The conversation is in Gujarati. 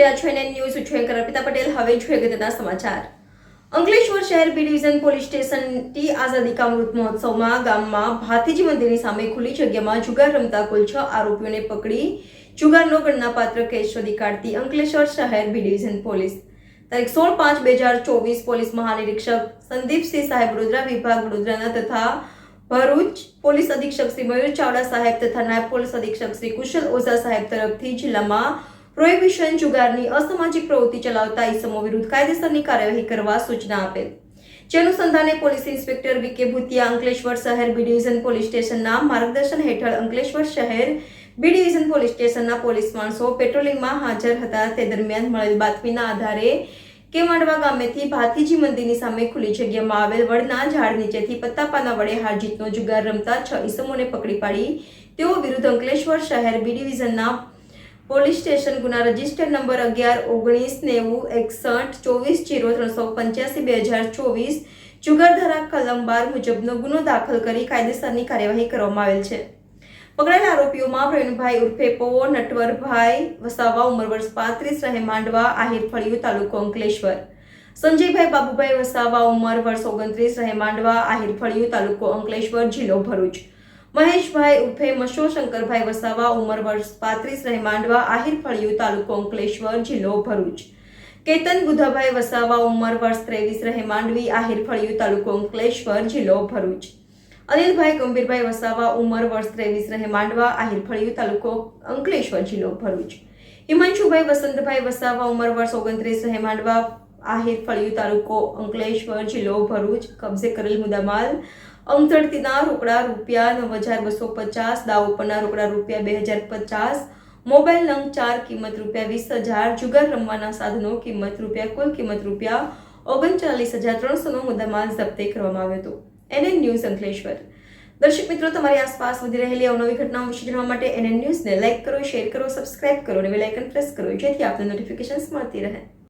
રહ્યા છો એનએન ન્યૂઝ છું અર્પિતા પટેલ. હવે જોઈએ અગત્યના સમાચાર. અંકલેશ્વર શહેર બી ડિવિઝન પોલીસ સ્ટેશન ટી આઝાદી કા અમૃત મહોત્સવમાં ગામમાં ભાતીજી મંદિરની સામે ખુલ્લી જગ્યામાં જુગાર રમતા કુલ 6 આરોપીઓને પકડી જુગારનો ગણનાપાત્ર કેસ શોધી કાઢતી અંકલેશ્વર શહેર બી ડિવિઝન પોલીસ. તારીખ 16/5/2024 પોલીસ મહાનિરીક્ષક સંદીપસિંહ સાહેબ વડોદરા વિભાગ વડોદરાના તથા ભરૂચ પોલીસ અધિક્ષક શ્રી મયુર ચાવડા સાહેબ તથા નાયબ પોલીસ અધિક્ષક શ્રી કુશલ ઓઝા સાહેબ તરફથી જિલ્લામાં પ્રોહિબિશન જુગારની અસામાજિક પ્રવૃત્તિ ચલાવતા ઇસમો વિરુદ્ધ કાયદેસરની કાર્યવાહી કરવા સૂચના આપેલ. જે અનુસંધાને પોલીસ ઇન્સ્પેક્ટર વી.કે. ભૂતિયા અંકલેશ્વર શહેર બી ડિવિઝન પોલીસ સ્ટેશનના માર્ગદર્શન હેઠળ અંકલેશ્વર શહેર બી ડિવિઝન પોલીસ સ્ટેશનના પોલીસ માણસો પેટ્રોલિંગમાં હાજર હતા. તે દરમિયાન મળેલ બાતમીના આધારે કે માંડવા ગામેથી ભાતીજી મંદિરની સામે ખુલ્લી જગ્યામાં આવેલ વડના ઝાડ નીચેથી પત્તાપાના વડે હાર જીતનો જુગાર રમતા 6 ઇસમોને પકડી પાડી તેઓ વિરુદ્ધ અંકલેશ્વર શહેર બી ડિવિઝનના પોલીસ સ્ટેશન ગુના રજિસ્ટર નંબર 11-19-90-24-0-385-2024 જુગાર ધારા કલમ 12 મુજબનો ગુનો દાખલ કરી કાયદેસરની કાર્યવાહી કરવામાં આવેલ છે. પકડાયેલ આરોપીઓમાં પ્રવીણભાઈ ઉર્ફે પોવો નટવરભાઈ વસાવા ઉંમર વર્ષ 35 રહે માંડવા આહિર ફળિયું તાલુકો અંકલેશ્વર, સંજયભાઈ બાબુભાઈ વસાવા ઉંમર વર્ષ 29 રહે માંડવા આહિર ફળિયું તાલુકો અંકલેશ્વર જિલ્લો ભરૂચ, મહેશભાઈ ઉર્ફે મશો શંકરભાઈ વસાવા ઉંમર વર્ષ 35 રહે માંડવા આહિર ફળિયું તાલુકો અંકલેશ્વર જિલ્લો ભરૂચ, કેતન બુધાભાઈ વસાવા ઉંમર વર્ષ 23 રહે માંડવી આહિર ફળિયું તાલુકો અંકલેશ્વર જિલ્લો ભરૂચ, અનિલભાઈ ગંભીરભાઈ વસાવા ઉંમર વર્ષ 23 રહે માંડવા આહિર ફળિયું તાલુકો અંકલેશ્વર જિલ્લો ભરૂચ, હિમાંશુભાઈ વસંતભાઈ વસાવા ઉંમર વર્ષ 29 રહે માંડવા આહિર ફળિયું તાલુકો અંકલેશ્વર જિલ્લો ભરૂચ. કબજે કરેલ મુદ્દામાલ અંગઝડતીના રોકડા રૂપિયા 9,250, દાવ ઉપરના રોકડા રૂપિયા 2,050, મોબાઈલ નંગ 4 કિંમત રૂપિયા 20,000, જુગાર રમવાના સાધનો કિંમત રૂપિયા કુલ કિંમત રૂપિયા 39,300 નો મુદ્દામાલ જપ્તે કરવામાં આવ્યો હતો. NN news Ankleshwar. દર્શક મિત્રો, તમારી આસપાસ વધી રહેલી અવનવી ઘટનાઓ વિશે જાણવા માટે એનએન ન્યૂઝને લાઇક કરો, શેર કરો, સબસ્ક્રાઇબ કરો અને બેલ આઇકન પ્રેસ કરો જેથી આપને નોટિફિકેશન્સ મળતી રહે.